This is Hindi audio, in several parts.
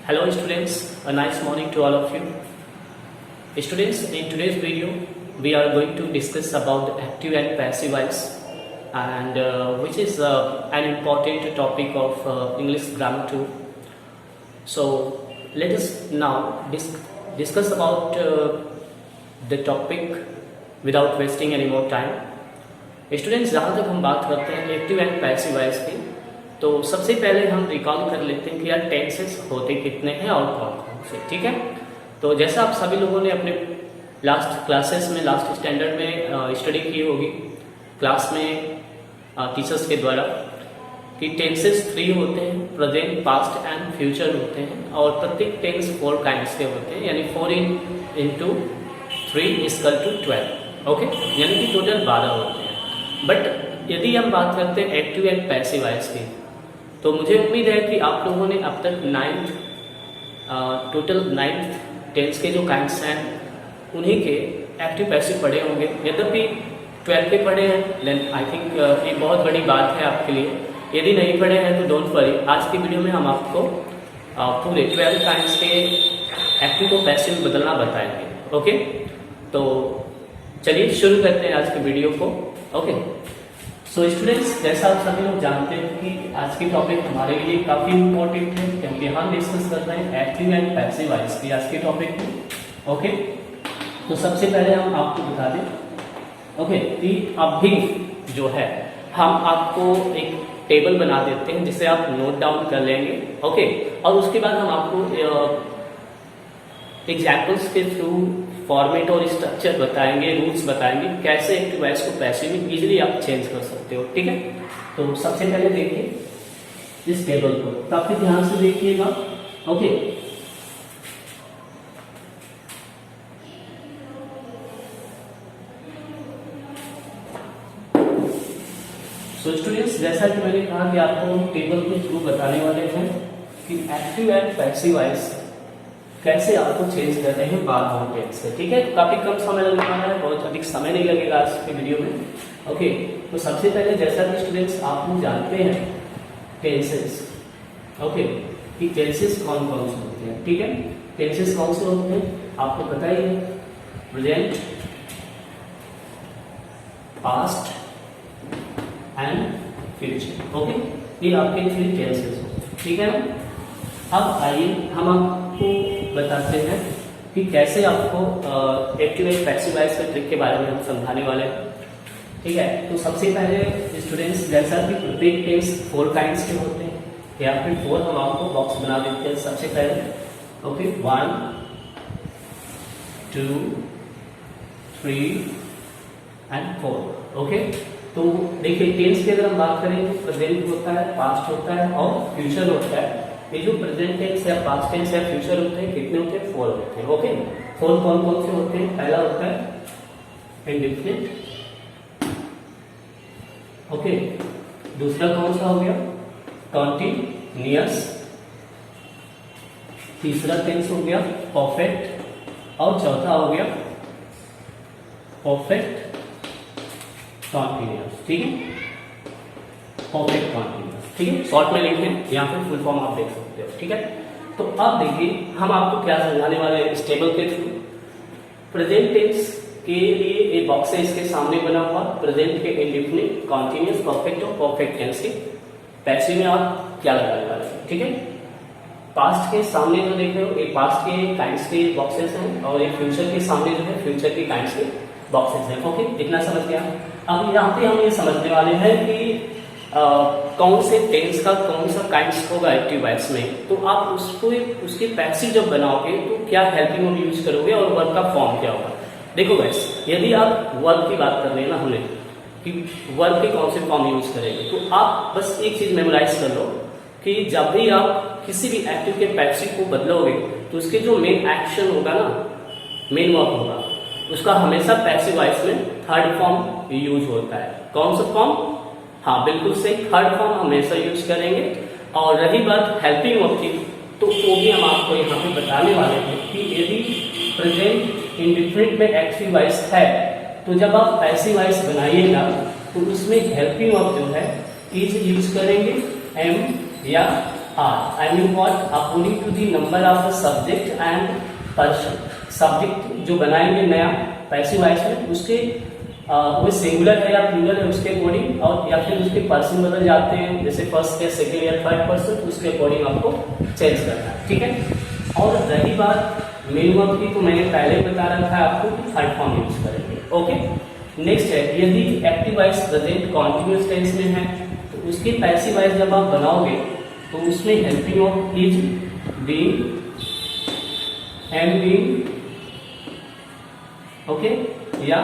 Hello students, a nice morning to all of you. Students, in today's video, we are going to discuss about active and passive voice, and which is an important topic of English grammar too. So let us now discuss about the topic without wasting any more time. Students, जहाँ तक हम बात करते हैं एक्टिव एंड पैसिव वॉइस की, तो सबसे पहले हम रिकॉल कर लेते हैं कि यार टेंसेस होते कितने हैं और कौन कौन से। ठीक है, तो जैसा आप सभी लोगों ने अपने लास्ट क्लासेस में, लास्ट स्टैंडर्ड में स्टडी की होगी क्लास में टीचर्स के द्वारा, कि टेंसेस 3 होते हैं, प्रेजेंट, पास्ट एंड फ्यूचर होते हैं, और प्रत्येक टेंस 4 काइंड्स के होते हैं, यानी 4 into 3 = 12। ओके, यानी कि टोटल 12 होते हैं। बट यदि हम बात करते हैं एक्टिव एंड पैसिव वॉइस की, तो मुझे उम्मीद है कि आप लोगों ने अब तक टोटल 9 टेंस के जो काइंड्स हैं उन्हीं के एक्टिव पैसिव पढ़े होंगे। यद्यपि 12 के पढ़े हैं, देन आई थिंक ये बहुत बड़ी बात है आपके लिए। यदि नहीं पढ़े हैं तो डोंट वरी, आज की वीडियो में हम आपको पूरे 12 काइंड्स के एक्टिव को पैसिव में बदलना बताएंगे। ओके, तो चलिए शुरू करते हैं आज की वीडियो को। ओके, सो स्टूडेंट्स, जैसा आप सभी लोग जानते हैं कि आज की टॉपिक हमारे लिए काफ़ी इम्पोर्टेंट है, क्योंकि हम डिस्कस कर रहे हैं एक्टिव एंड पैसिव वॉइस की आज की टॉपिक में। ओके, तो सबसे पहले हम आपको बता दें, ओके, कि अभी जो है हम आपको एक टेबल बना देते हैं जिसे आप नोट डाउन कर लेंगे। ओके, और उसके बाद हम आपको एग्जाम्पल्स के थ्रू फॉर्मेट और स्ट्रक्चर बताएंगे, रूल्स बताएंगे, कैसे एक्टिव वॉइस को पैसिव में इजीली आप चेंज कर सकते हो। ठीक है, तो सबसे पहले देखिए इस टेबल को, काफी ध्यान से देखिएगा। ओके, सो स्टूडेंट्स, जैसा कि मैंने कहा कि आपको टेबल के थ्रू बताने वाले हैं कि एक्टिव एंड पैसिव वॉइस कैसे आपको चेंज करते हैं 12 टेंस से। ठीक है, तो काफी कम समय लगने वाला है, बहुत अधिक समय नहीं लगेगा आज की वीडियो में। ओके, तो सबसे पहले जैसा कि स्टूडेंट्स आप लोग जानते हैं टेंसेस, ओके, कि टेंसेस कौन कौन से होते हैं। ठीक है, टेंसेस कौन से होते हैं आपको पता ही है, present, past and future. Okay, ये आपके 3 टेंसेस होते हैं। ठीक है ना, अब आइए हम आपको बताते हैं कि कैसे आपको एक्टिव एंड पैसिव वॉइस के ट्रिक के बारे में हम समझाने वाले हैं। ठीक है, तो सबसे पहले स्टूडेंट्स, जैसा कि प्रत्येक टेंस 4 काइंड्स के होते हैं, या फिर 4 हम आपको बॉक्स बना देते हैं सबसे पहले। Okay, 1 2 3 and 4। ओके, तो देखिए टेंस की अगर हम बात करें तो प्रेजेंट होता है, पास्ट होता है और फ्यूचर होता है। ये जो प्रेजेंट टेंस या पास्ट टेंस या फ्यूचर होते हैं कितने होते हैं? 4 होते हैं। ओके, 4 कौन कौन से होते हैं? पहला होता है इंडेफिनिट। ओके, दूसरा कौन सा हो गया? कॉन्टिन्यूअस। तीसरा टेंस हो गया परफेक्ट, और चौथा हो गया परफेक्ट कॉन्टिन्यूअस। ठीक है, परफेक्ट कॉन्टिन्यूअस। ठीक है, शॉर्ट में लिखें या फिर फुल फॉर्म आप देख सकते हो। ठीक है, तो अब देखिए हम आपको क्या समझाने वाले हैं इस टेबल के थ्रू। प्रेजेंट टेंस के लिए एक बॉक्स है इसके सामने बना हुआ, प्रेजेंट के इंडेफिनिट, कॉन्टिन्यूअस, परफेक्ट और परफेक्ट टेंस के पैसिव में आप क्या लगाने वाले हैं। ठीक है, पास्ट के सामने जो देख रहे हो ये पास्ट के काइंड्स के बॉक्सेस हैं, और ये फ्यूचर के सामने जो है फ्यूचर के काइंड्स के बॉक्सेस हैं। ओके, इतना समझ गया। अब यहाँ पे हम ये समझने वाले हैं कि कौन से टेंस का कौन सा काइंड्स होगा एक्टिव वॉइस में, तो आप उसको उसके पैसिव जब बनाओगे तो क्या हेल्पिंग वर्ब यूज करोगे और वर्ब का फॉर्म क्या होगा। देखो गाइस, यदि आप वर्ब की बात कर रहे हैं ना हमने कि वर्ब के कौन से फॉर्म यूज करेंगे, तो आप बस एक चीज मेमोराइज कर लो कि जब भी आप किसी भी एक्टिव के पैसिव को बदलोगे तो उसके जो मेन एक्शन होगा ना, मेन वर्ब होगा, उसका हमेशा पैसिव वॉइस में थर्ड फॉर्म यूज होता है। कौन सा फॉर्म? हाँ, बिल्कुल सही, थर्ड फॉर्म हमेशा यूज करेंगे। और रही बात हेल्पिंग वर्ब की, तो वो भी हम आपको यहाँ पे बताने वाले हैं कि यदि प्रेजेंट इंडेफिनिट में एक्टिव वॉइस है तो जब आप पैसिव वॉइस बनाइएगा तो उसमें हेल्पिंग वर्ब जो है इज यूज करेंगे, एम या are, I mean what, according to the number of the subject and person. Subject जो बनाएंगे नया पैसिव वॉइस में, उसके वो सिंगुलर है या प्लूरल है उसके अकॉर्डिंग, और या फिर उसके पर्सन बदल जाते हैं, जैसे फर्स्ट या सेकंड या थर्ड पर्सन, उसके अकॉर्डिंग आपको चेंज करना है, ठीक है। और रही बात मेन वर्ब की, तो मैंने पहले बता रखा है आपको कि थर्ड फॉर्म यूज करेंगे, ओके। नेक्स्ट है, यदि active voice present continuous tense में है तो उसके पैसिव वॉइस जब आप बनाओगे तो उसमें helping of is, being, am being, okay, या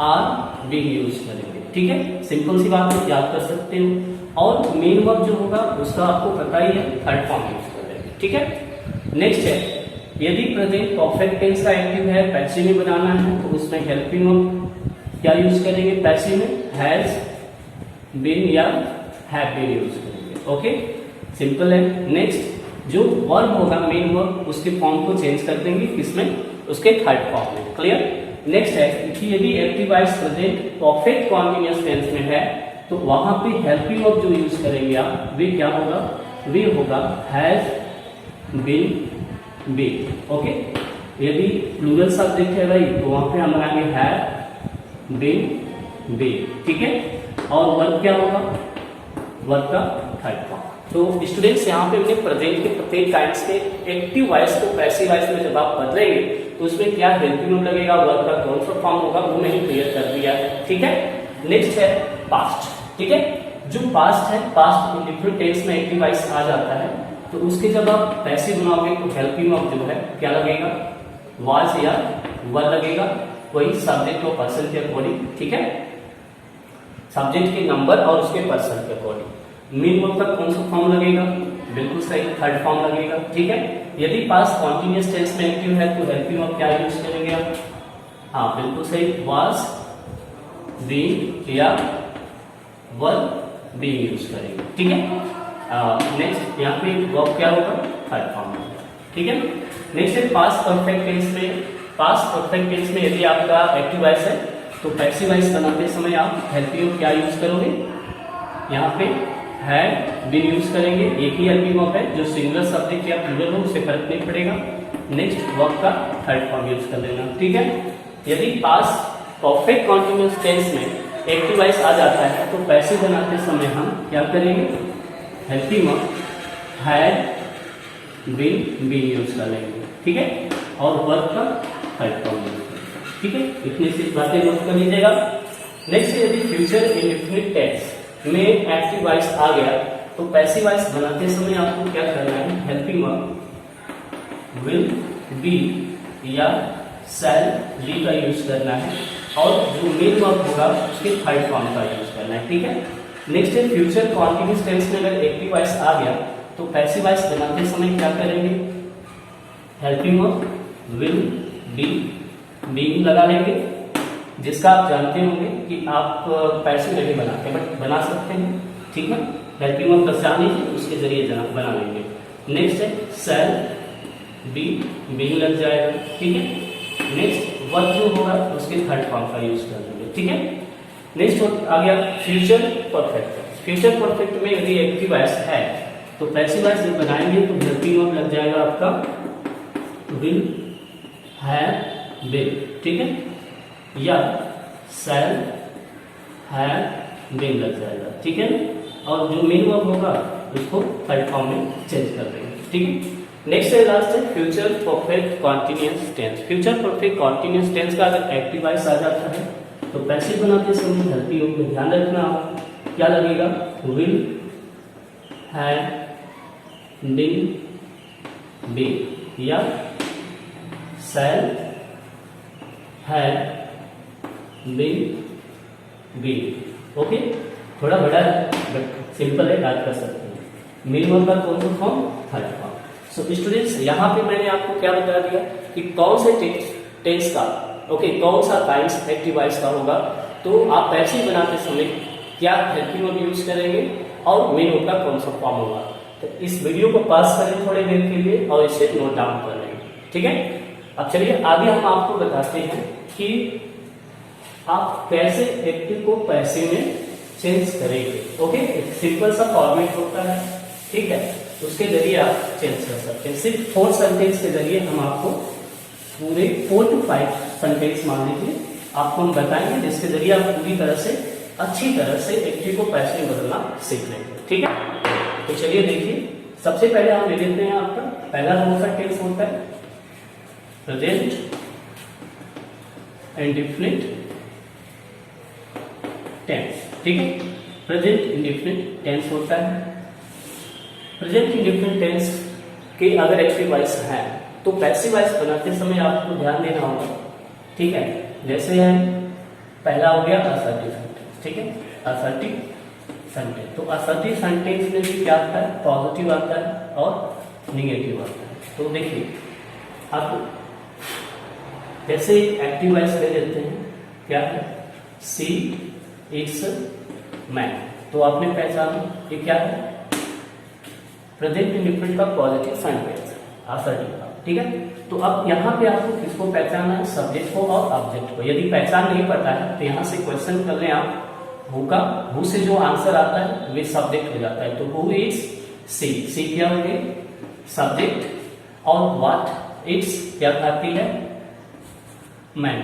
आर बीइंग यूज करेंगे, ठीक है। सिंपल सी बात है, याद कर सकते हो। और मेन वर्ब जो होगा उसका आपको पता ही है, थर्ड फॉर्म यूज करेंगे, ठीक है। नेक्स्ट है, यदि प्रेजेंट परफेक्ट टेंस का एक्टिव है, पैसिव में बनाना है तो उसमें हेल्पिंग ऑफ क्या यूज करेंगे, पैसिव में हैज बीन या हैव बीन यूज करेंगे, ओके, सिंपल है। नेक्स्ट जो वर्ब होगा मेन वर्ब, उसके फॉर्म को चेंज कर देंगे, किसमें, उसके थर्ड फॉर्म में, क्लियर। नेक्स्ट है कि यदि active voice present perfect continuous tense में है तो वहां पे हेल्पिंग ऑफ जो यूज करेंगे आप, वे क्या होगा, वे होगा हैज बीन, बीन, ओके। यदि प्लूरल सब्जेक्ट है भाई तो वहां पे हम लगाएंगे हैव बीन, बीन, ठीक है। और वर्ब क्या होगा, वर्ब का थर्ड फॉर्म। तो स्टूडेंट्स यहाँ पे हमने प्रेजेंट के प्रत्येक टाइम्स के एक्टिव वॉइस को पैसिव वॉइस में जब आप बदलेंगे तो उसमें क्या हेल्पिंग वर्ब लगेगा, वर्ब का कौन सा फॉर्म होगा, वो मैंने क्लियर कर दिया है, ठीक है। नेक्स्ट है पास्ट, ठीक है। जो पास्ट है, पास्ट इंडिफरेंट टेंस में एक्टिव वॉइस आ जाता है तो उसके जब आप पैसिव बनाओगे तो हेल्पिंग वर्ब जो है क्या लगेगा, वाज या वर लगेगा, वही सब्जेक्ट और पर्सन के अकॉर्डिंग, ठीक है, सब्जेक्ट के नंबर और उसके पर्सन के अकॉर्डिंग। मेन वर्ब का कौन सा फॉर्म लगेगा, बिल्कुल सही, थर्ड फॉर्म लगेगा, ठीक है। यदि पास्ट कॉन्टिन्यूअस टेंस में एक्टिव है तो हेल्पिंग वर्ब क्या यूज करेंगे आप, हाँ बिल्कुल सही, वाज, बीइंग या वर बीइंग यूज करेंगे, ठीक है। नेक्स्ट यहाँ पे वर्ब क्या होगा, थर्ड फॉर्म, ठीक है। नेक्स्ट है पास्ट परफेक्ट टेंस में। पास्ट परफेक्ट टेंस में यदि आपका एक्टिव वॉइस है तो पैसिव वॉइस बनाते समय आप हेल्पिंग वर्ब क्या यूज करोगे, यहाँ पे हैड बीन यूज करेंगे, एक ही हेल्पिंग वर्ब है, जो सिंगुलर सब्जेक्ट या प्लूरल हो उससे फर्क नहीं पड़ेगा। नेक्स्ट वर्ब का थर्ड फॉर्म यूज कर लेना, ठीक है। यदि पास्ट परफेक्ट कॉन्टिन्यूअस टेंस में एक्टिव वॉइस आ जाता है तो पैसिव बनाते समय हम क्या करेंगे, helping verb had been, been use कर लेंगे, ठीक है। और वर्ब का थर्ड फॉर्म यूज करेंगे, ठीक है। इतनी सी बातें नोट कर लीजिएगा। नेक्स्ट यदि फ्यूचर इंडेफिनिट टेंस में एक्टिव वॉइस आ गया तो पैसिव वॉइस बनाते समय आपको क्या करना है, हेल्पिंग वर्ब विल, बी या शैल, बी का यूज करना है, और जो मेन वर्ब होगा उसके थर्ड फॉर्म का यूज करना है, ठीक है। नेक्स्ट है फ्यूचर कॉन्टिन्यूअस टेंस में अगर एक्टिव वॉइस आ गया तो पैसिव वॉइस बनाते समय क्या करेंगे, helping verb will, be, being लगा लेंगे, जिसका आप जानते होंगे कि आप पैसिव नहीं बनाते बट बना सकते हैं, ठीक है। हेल्पिंग वर्ब बस जान लीजिए, उसके जरिए बना लेंगे। नेक्स्ट है शैल, बी, बीइंग लग जाएगा, ठीक है। नेक्स्ट वर्ब जो होगा उसके थर्ड फॉर्म का यूज कर लेंगे, ठीक है। नेक्स्ट आ गया फ्यूचर परफेक्ट। फ्यूचर परफेक्ट में यदि एक्टिव वॉइस है तो पैसिव वॉइस जब बनाएंगे तो हेल्पिंग वर्ब लग जाएगा आपका विल, हैव बीन, ठीक है, या शैल, हैव बीन लग जाएगा, ठीक है। और जो मेन वर्ब होगा उसको थर्ड फॉर्म में चेंज कर देंगे, ठीक है। नेक्स्ट है लास्ट है future perfect continuous tense. Future perfect continuous tense का अगर एक्टिव वॉइस आ जाता है तो पैसिव बनाते समय हेल्पिंग वर्ब में ध्यान रखना क्या लगेगा, विल, हैव बीन, बीन या शैल, हैव बीन, बीन, ओके। थोड़ा बड़ा बट सिंपल है, याद कर सकते हैं। मेन वर्ब का कौन सा form, third form. So students यहाँ पे मैंने आपको क्या बता दिया कि कौन से टेंस का, ओके, कौन सा टाइम्स एक्टिव वॉइस का होगा, तो आप पैसिव बनाते समय क्या हेल्पिंग वर्ब यूज करेंगे और मेन वर्ब का कौन सा फॉर्म होगा। तो इस वीडियो को पास करें थोड़ी देर के लिए और इसे नोट डाउन कर लेंगे, ठीक है। अब चलिए आगे हम आपको बताते हैं कि आप कैसे एक्टिव को पैसिव में चेंज करेंगे, ओके। एक सिंपल सा फॉर्मेट होता है, ठीक है, उसके जरिए आप चेंज कर सकते हैं। सिर्फ 4 सेंटेंस के जरिए हम आपको पूरे 4 to 5 सेंटेंस मान लीजिए आपको हम बताएंगे, जिसके जरिए आप पूरी तरह से अच्छी तरह से एक्टिव को पैसिव में बदलना सीख लेंगे। ठीक है, तो चलिए देखिए, सबसे पहले हम ले लेते हैं आपका पहला कौन सा टेंस होता है, प्रेजेंट इंडेफिनिट टेंस। ठीक है, प्रेजेंट इंडेफिनिट टेंस होता है। प्रेजेंट इंडेफिनिट टेंस के अगर एक्टिव वॉइस है तो पैसिव वॉइस बनाते समय आपको ध्यान देना होगा। ठीक है, जैसे है पहला हो गया असर्टिव सेंटेंस। ठीक है, असर्टिव सेंटेंस, तो असर्टिव सेंटेंस में भी क्या आता है, पॉजिटिव आता है और निगेटिव आता है। तो देखिए आप जैसे एक्टिव वॉइस ले लेते हैं, क्या है, सी इट्स मैन, तो आपने पहचाना ये क्या है, प्रेजेंट इंडेफिनिट का पॉजिटिव सेंटेंस असर्टिव का। ठीक है, तो अब यहाँ पे आपको किसको पहचानना है, सब्जेक्ट को और ऑब्जेक्ट को। यदि पहचान नहीं पता है तो यहाँ से क्वेश्चन कर लें आप, हु का, हु से जो आंसर आता है वे सब्जेक्ट हो जाता है। तो हु इज सी, सी क्या हो गई सब्जेक्ट, और व्हाट इट्स क्या आती है मैन,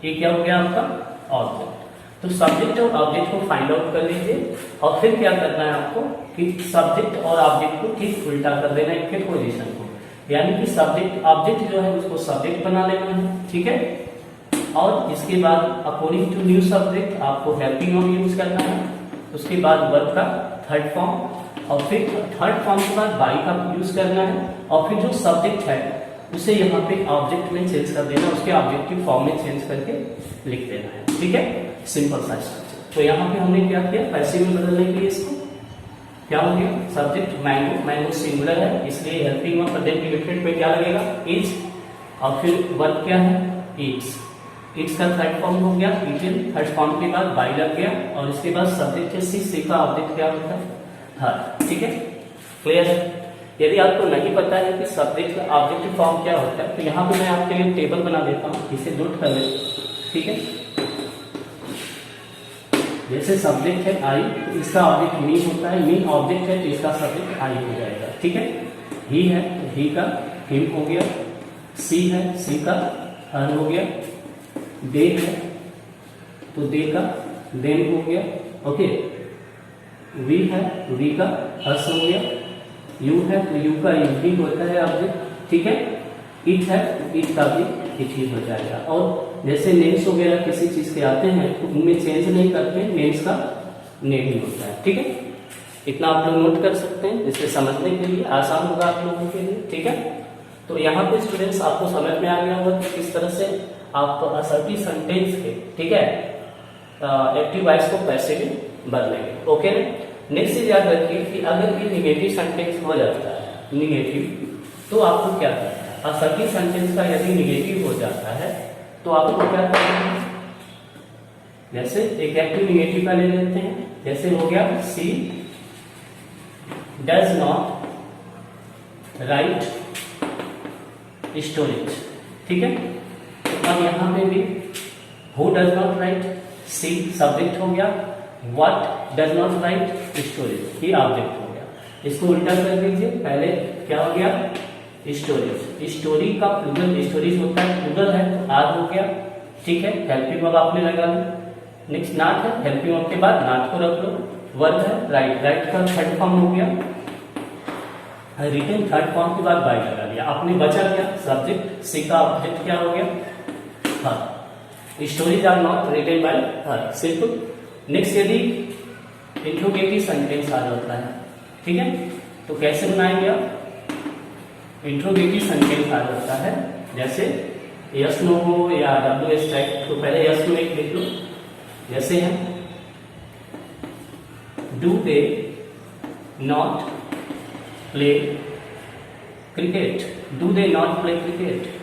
ये क्या हो गया आपका ऑब्जेक्ट। तो सब्जेक्ट और ऑब्जेक्ट को फाइंड आउट कर लीजिए और फिर क्या करना है आपको कि सब्जेक्ट और ऑब्जेक्ट को ठीक उल्टा कर देना है एक पोजीशन को, यानी कि सब्जेक्ट ऑब्जेक्ट जो है उसको सब्जेक्ट बना लेना है। ठीक है, और इसके बाद अकॉर्डिंग टू न्यू सब्जेक्ट आपको हेल्पिंग वर्ब यूज करना है, उसके बाद वर्ब का थर्ड फॉर्म, और फिर थर्ड फॉर्म के बाद बाई का यूज करना है, और फिर जो सब्जेक्ट है उसे यहाँ पे ऑब्जेक्ट में चेंज कर देना, उसके ऑब्जेक्टिव फॉर्म में चेंज करके लिख देना है। ठीक है, सिंपल सा स्ट्रक्चर। तो यहाँ पे हमने क्या किया, पैसिव में बदलने के लिए इसको क्या हो गया, सब्जेक्ट मैंगो, मैंगो सिंगुलर है इसलिए हेल्पिंग वर्ब प्रेजेंट इंडेफिनिट में क्या लगेगा, इज, और फिर वर्ब क्या है, इट्स, इट्स का थर्ड फॉर्म हो गया इटिन, थर्ड फॉर्म के बाद बाई लग गया, और इसके बाद सब्जेक्ट है सी, सी का ऑब्जेक्ट क्या होता है हर। ठीक है, क्लियर है। यदि आपको नहीं पता है कि सब्जेक्ट का ऑब्जेक्टिव फॉर्म क्या होता है तो यहाँ पे मैं आपके लिए टेबल बना देता हूँ, इसे नोट कर लें। ठीक है, जैसे सब्जेक्ट है आई तो इसका ऑब्जेक्ट मी होता है, मी ऑब्जेक्ट है तो इसका सब्जेक्ट आई हो जाएगा। ठीक है, ही है तो ही का हिम हो गया, सी है सी का हर हो गया, दे है तो दे का देम हो गया। ओके, वी है वी का हर्ष हो गया, यू है तो यू का यू ही होता है ऑब्जेक्ट। ठीक है, इट है तो इट का भी इट ही हो जाएगा। और जैसे नेम्स वगैरह किसी चीज के आते हैं तो उनमें चेंज नहीं करते, नेम्स का नेम ही होता है। ठीक है, इतना आप लोग नोट कर सकते हैं, जिससे समझने के लिए आसान होगा आप लोगों के लिए। ठीक है, तो यहाँ पे स्टूडेंट्स आपको समझ में आ गया होगा कि किस तरह से आप असर्टिव सेंटेंस के, ठीक है, एक्टिव वॉइस को पैसिव में बदलेंगे। ओके, नेक्स्ट चीज याद रखिए कि अगर ये निगेटिव सेंटेंस हो जाता है निगेटिव, तो आपको क्या करना है, असर्टिव सेंटेंस का यदि निगेटिव हो जाता है तो आपको क्या करना है, जैसे एक एक्टिव निगेटिव का ले लेते हैं, जैसे हो गया she does not write storage. ठीक है, तो अब यहाँ पे भी who does not write, she subject हो गया, what does not write storage ही ऑब्जेक्ट हो गया। इसको उल्टा कर दीजिए, पहले क्या हो गया स्टोरेज, स्टोरी का प्लूरल स्टोरीज होता है, प्लूरल है तो आर हो गया। ठीक है, हेल्पिंग वर्ब आपने लगा ली। नेक्स्ट नाट है, हेल्पिंग वर्ब के बाद नाट को रख लो। वर्ब है राइट, राइट का थर्ड फॉर्म हो गया, रिटन थर्ड फॉर्म के बाद बाय लगा लिया, आपने बचा क्या सब्जेक्ट, सी का ऑब्जेक्ट क्या हो गया her, stories are not written by her, simple. Next यदि इंट्रोगेटिव सेंटेंस आ जाता है, ठीक है, तो कैसे बनाएंगे आप, इंट्रोगेटिव सेंटेंस आ जाता है, जैसे यस नो हो या WS टाइप, तो पहले यस नो एक लिख लो, जैसे है do they not play cricket, do they not play cricket.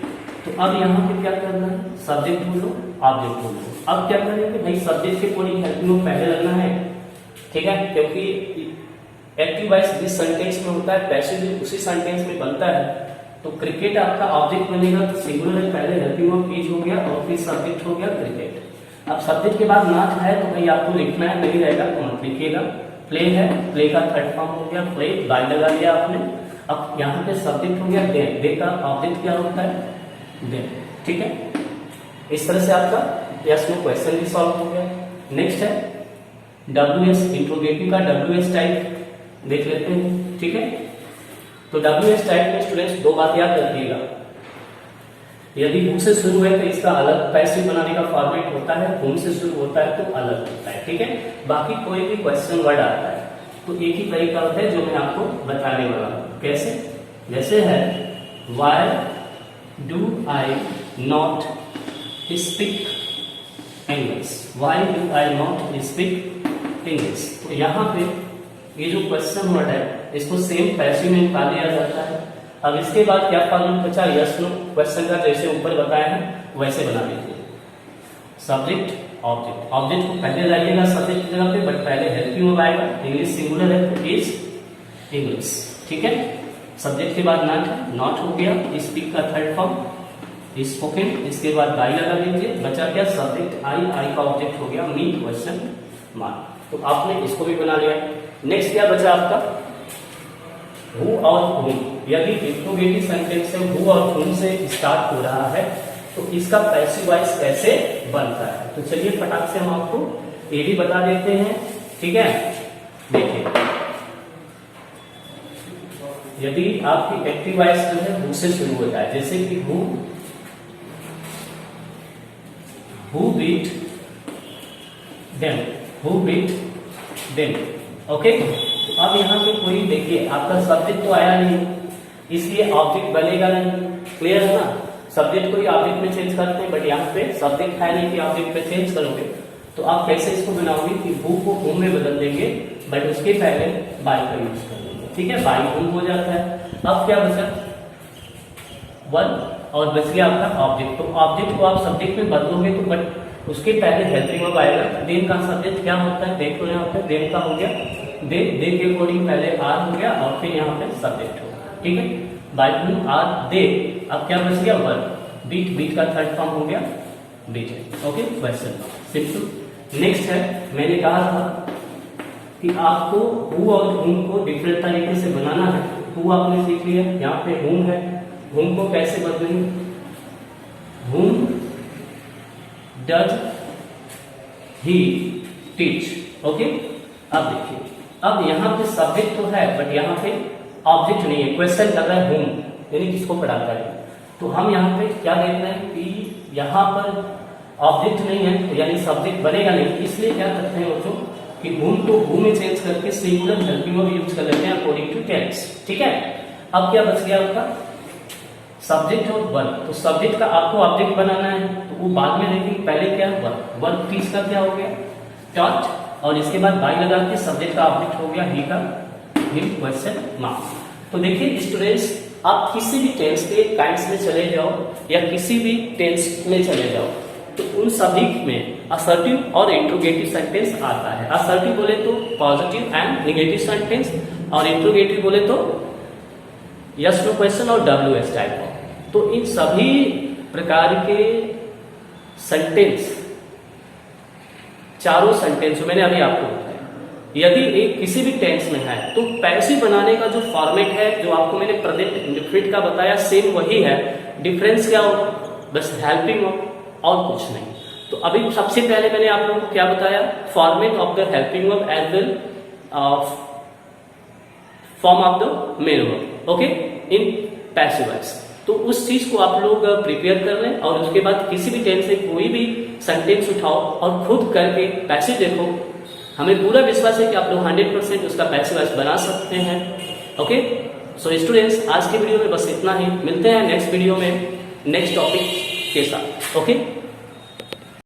तो अब यहाँ पे क्या करना है, सब्जेक्ट बोलो ऑब्जेक्ट बोलो। अब क्या करेंगे भाई, सब्जेक्ट के कोई हेल्पिंग पहले लगना है, ठीक है, क्योंकि एक्टिव वॉइस जिस सेंटेंस में होता है पैसिव उसी सेंटेंस में बनता है। तो क्रिकेट आपका ऑब्जेक्ट बनेगा तो सिंगुलर है, पहले हेल्पिंग वर्ब इज हो गया और फिर सब्जेक्ट हो गया क्रिकेट। अब सब्जेक्ट के बाद नॉट है तो भाई आपको लिखना है, नहीं रहेगा तो मत लिखिएगा, प्ले है, प्ले का थर्ड फॉर्म हो गया प्ले, बाय लगा लिया आपने। अब यहाँ पे सब्जेक्ट हो गया दे, दे का ऑब्जेक्ट क्या होता है दे, ठीक है। इस तरह से आपका यस नो क्वेश्चन भी सॉल्व हो गया। नेक्स्ट है WS इंट्रोगेटिव का WS टाइप देख लेते हैं, ठीक है। तो WS टाइप में स्टूडेंट्स दो बात याद रखिएगा, यदि हु से शुरू है तो इसका अलग पैसिव बनाने का फॉर्मेट होता है, हुम से शुरू होता है तो अलग होता है, ठीक है। बाकी कोई भी क्वेश्चन वर्ड आता है तो एक ही तरीका होता है जो मैं आपको बताने वाला हूं। कैसे? जैसे है why do I not speak English, why do I not speak English. तो यहाँ पे ये जो क्वेश्चन वर्ड है इसको सेम पैसिव में निकाल लिया जाता है। अब इसके बाद क्या फॉर्मेट बचा, यस नो क्वेश्चन का जैसे ऊपर बताया है वैसे बना लीजिए। सब्जेक्ट ऑब्जेक्ट, ऑब्जेक्ट को पहले लाइएगा सब्जेक्ट की जगह पे, बट पहले हेल्पिंग वर्ब आएगा, इंग्लिश सिंगुलर है तो इज इंग्लिश, ठीक है। सब्जेक्ट के बाद नॉट हो गया, स्पीक का थर्ड फॉर्म स्पोकन, इसके बाद बाई लगा लीजिए, बचा क्या सब्जेक्ट आई, आई का ऑब्जेक्ट हो गया मी क्वेश्चन मार्क। तो आपने इसको भी बना लिया। नेक्स्ट क्या बचा आपका हु और हुम। यदि इंट्रोगेटिव सेंटेंस से हु और हुम से स्टार्ट हो rहा है तो इसका पैसिव वॉइस कैसे बनता है। तो चलिए फटाक से हम आपको ये भी बता देते हैं, ठीक है। देखिए यदि आपकी एक्टिव वॉइस जो है हु से शुरू होता है, जैसे कि who beat them, who beat them, okay. तो अब यहाँ पे कोई देखिए आपका सब्जेक्ट तो आया नहीं, इसलिए ऑब्जेक्ट बनेगा नहीं, क्लियर है ना। सब्जेक्ट को ही ऑब्जेक्ट में चेंज करते हैं, बट यहाँ पे सब्जेक्ट है नहीं कि ऑब्जेक्ट पे चेंज करोगे। तो आप कैसे इसको बनाओगे कि हु को हुम में बदल देंगे, बट उसके पहले बाय का यूज कर देंगे, ठीक है। बाय हुम हो जाता है। अब क्या बचा वन और बच गया आपका ऑब्जेक्ट। तो ऑब्जेक्ट को आप सब्जेक्ट में बदलोगे तो बट उसके पहले हेल्पिंग वर्ब आएगा। देन का सब्जेक्ट क्या होता है देखो, यहाँ पे देन का हो गया दे, दे के अकॉर्डिंग पहले आर हो गया और फिर यहाँ पे सब्जेक्ट हो, ठीक है। बाय हुम आर दे, अब क्या बच गया वर्ब, बीट, बीट का थर्ड फॉर्म हो गया beat, okay question simple. Next है मैंने कहा था कि आपको हु और हुम को डिफरेंट तरीके से बनाना है। हु आपने सीख लिया, यहाँ पे हुम है, हुम को कैसे बदलेंगे, हुम डज ही टीच, ओके। अब देखिए अब यहाँ पे सब्जेक्ट तो है बट यहाँ पे ऑब्जेक्ट नहीं है, क्वेश्चन कर रहा है हुम यानी किसको पढ़ाता है। तो हम यहाँ पे क्या देख रहे हैं कि यहाँ पर ऑब्जेक्ट नहीं है तो यानी सब्जेक्ट बनेगा नहीं, इसलिए क्या करते हैं बच्चों कि हुम को हु में चेंज करके सिंगुलर हेल्पिंग वर्ब यूज कर लेते हैं अकॉर्डिंग टू टेंस, ठीक है। अब क्या बच गया आपका सब्जेक्ट और वर्ब। तो सब्जेक्ट का आपको ऑब्जेक्ट बनाना है तो वो बाद में देखेंगे, पहले क्या वर्ब, वर्ब टीच का क्या हो गया टॉट, और इसके बाद बाय लगा के सब्जेक्ट का ऑब्जेक्ट हो गया ही का हिम क्वेश्चन मार्क। तो देखिए स्टूडेंट्स आप किसी भी टेंस के काइंड्स में चले जाओ या किसी भी टेंस में चले जाओ तो उन सभी में असर्टिव और इंट्रोगेटिव सेंटेंस आता है। असर्टिव बोले तो पॉजिटिव एंड नेगेटिव सेंटेंस, और इंट्रोगेटिव बोले तो यस नो क्वेश्चन और WS टाइप ऑफ। तो इन सभी प्रकार के सेंटेंस, चारों सेंटेंस जो मैंने अभी आपको बताया, यदि एक किसी भी टेंस में है तो पैसिव बनाने का जो फॉर्मेट है जो आपको मैंने प्रेजेंट इंडेफिनिट का बताया सेम वही है। डिफरेंस क्या होगा, बस हेल्पिंग और कुछ नहीं। तो अभी सबसे पहले मैंने आप लोगों को क्या बताया, format of the helping verb as well form of the main verb, okay, in passive voice. तो उस चीज को आप लोग प्रिपेयर कर लें और उसके बाद किसी भी टेंस से कोई भी सेंटेंस उठाओ और खुद करके पैसिव देखो। हमें पूरा विश्वास है कि आप लोग 100% उसका पैसिव वॉइस बना सकते हैं, ओके। सो स्टूडेंट्स आज की वीडियो में बस इतना ही, मिलते हैं नेक्स्ट वीडियो में नेक्स्ट टॉपिक के साथ, ओके।